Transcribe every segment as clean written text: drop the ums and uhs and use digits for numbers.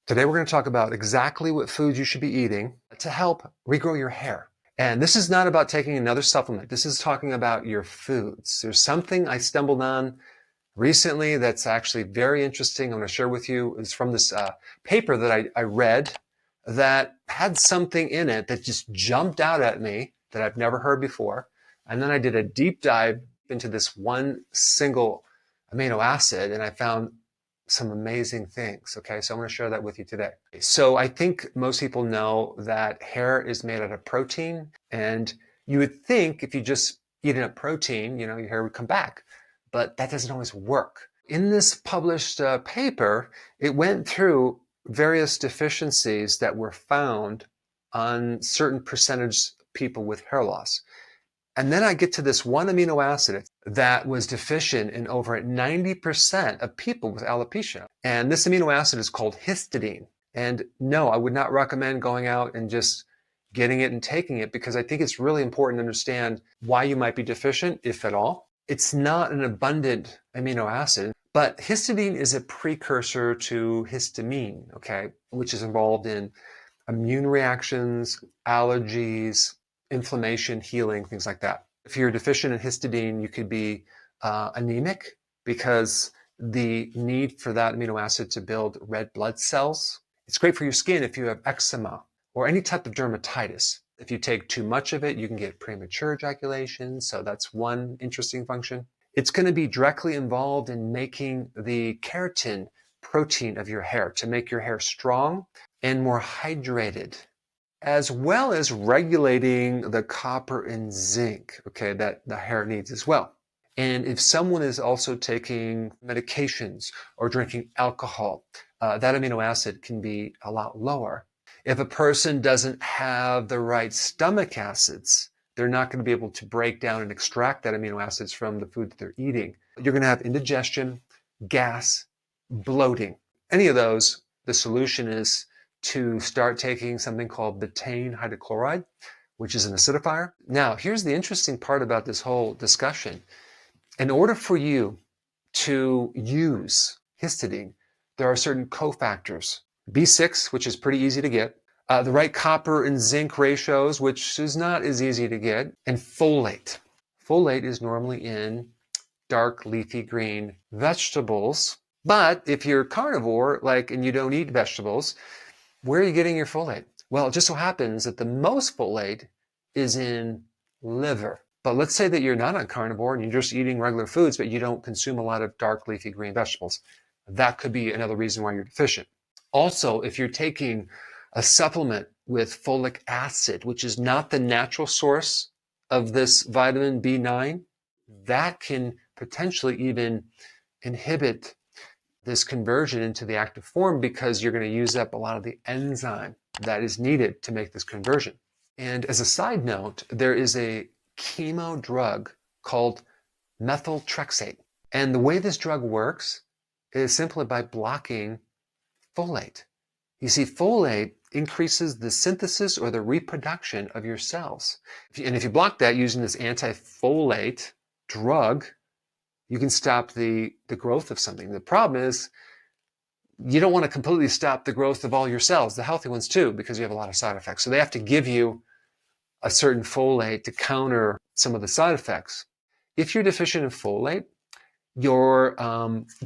Today we're going to talk about exactly what foods you should be eating to help regrow your hair. And this is not about taking another supplement. This is talking about your foods. There's something I stumbled on recently that's actually very interesting. I'm going to share with you. It's from this paper that I read that had something in it that just jumped out at me that I've never heard before. And then I did a deep dive into this one single amino acid and I found some amazing things. Okay, so I'm going to share that with you today. So I think most people know that hair is made out of protein, and you would think if you just eat enough protein, your hair would come back, but that doesn't always work. In this published paper, it went through various deficiencies that were found on certain percentage of people with hair loss. And then I get to this one amino acid that was deficient in over 90% of people with alopecia. And this amino acid is called histidine. And no, I would not recommend going out and just getting it and taking it, because I think it's really important to understand why you might be deficient, if at all. It's not an abundant amino acid, but histidine is a precursor to histamine, okay, which is involved in immune reactions, allergies, inflammation, healing, things like that. If you're deficient in histidine, you could be anemic because the need for that amino acid to build red blood cells. It's great for your skin if you have eczema or any type of dermatitis. If you take too much of it, you can get premature ejaculation. So that's one interesting function. It's going to be directly involved in making the keratin protein of your hair to make your hair strong and more hydrated, as well as regulating the copper and zinc, okay, that the hair needs as well. And if someone is also taking medications or drinking alcohol, that amino acid can be a lot lower. If a person doesn't have the right stomach acids, they're not going to be able to break down and extract that amino acids from the food that they're eating. You're going to have indigestion, gas, bloating. Any of those, the solution is to start taking something called betaine hydrochloride, which is an acidifier. Now, here's the interesting part about this whole discussion. In order for you to use histidine, there are certain cofactors. B6, which is pretty easy to get, the right copper and zinc ratios, which is not as easy to get, and folate. Folate is normally in dark leafy green vegetables, but if you're carnivore, and you don't eat vegetables, where are you getting your folate? Well, it just so happens that the most folate is in liver. But let's say that you're not a carnivore and you're just eating regular foods, but you don't consume a lot of dark leafy green vegetables. That could be another reason why you're deficient. Also, if you're taking a supplement with folic acid, which is not the natural source of this vitamin B9, that can potentially even inhibit this conversion into the active form, because you're going to use up a lot of the enzyme that is needed to make this conversion. And as a side note, there is a chemo drug called methotrexate. And the way this drug works is simply by blocking folate. You see, folate increases the synthesis or the reproduction of your cells. And if you block that using this anti-folate drug, you can stop the growth of something. The problem is you don't want to completely stop the growth of all your cells, the healthy ones too, because you have a lot of side effects. So they have to give you a certain folate to counter some of the side effects. If you're deficient in folate, your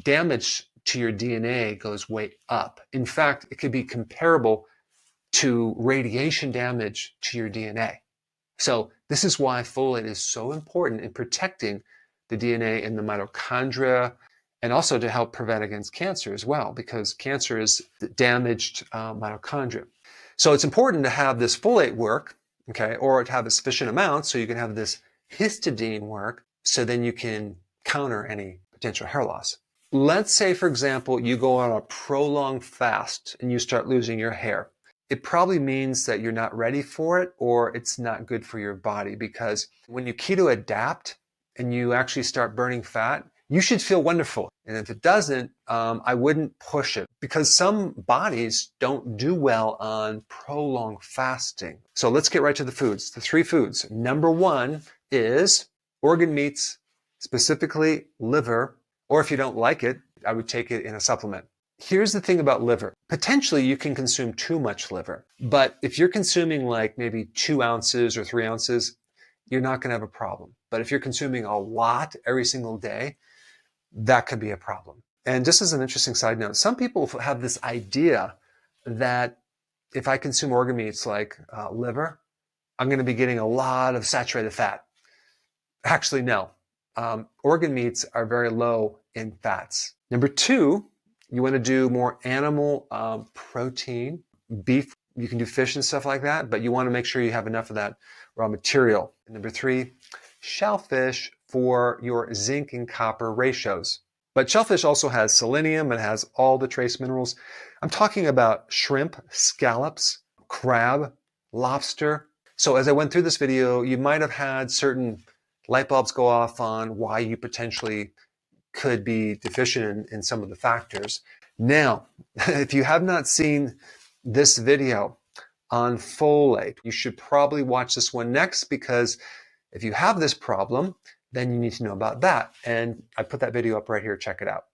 damage to your DNA goes way up. In fact, it could be comparable to radiation damage to your DNA. So this is why folate is so important in protecting the DNA in the mitochondria, and also to help prevent against cancer as well, because cancer is damaged mitochondria. So it's important to have this folate work, okay, or to have a sufficient amount so you can have this histidine work, so then you can counter any potential hair loss. Let's say, for example, you go on a prolonged fast and you start losing your hair. It probably means that you're not ready for it, or it's not good for your body, because when you keto adapt and you actually start burning fat, you should feel wonderful. And if it doesn't, I wouldn't push it, because some bodies don't do well on prolonged fasting. So let's get right to the foods, the 3 foods. Number 1 is organ meats, specifically liver, or if you don't like it, I would take it in a supplement. Here's the thing about liver. Potentially you can consume too much liver, but if you're consuming like maybe 2 ounces or 3 ounces, you're not going to have a problem. But if you're consuming a lot every single day, that could be a problem. And just as an interesting side note, some people have this idea that if I consume organ meats like liver, I'm going to be getting a lot of saturated fat. Actually, no. Organ meats are very low in fats. Number 2, you want to do more animal protein. Beef, you can do fish and stuff like that, but you want to make sure you have enough of that raw material. And number 3, shellfish for your zinc and copper ratios. But shellfish also has selenium, it has all the trace minerals. I'm talking about shrimp, scallops, crab, lobster. So as I went through this video, you might have had certain light bulbs go off on why you potentially could be deficient in some of the factors. Now, if you have not seen this video on folate, you should probably watch this one next, because if you have this problem, then you need to know about that. And I put that video up right here. Check it out.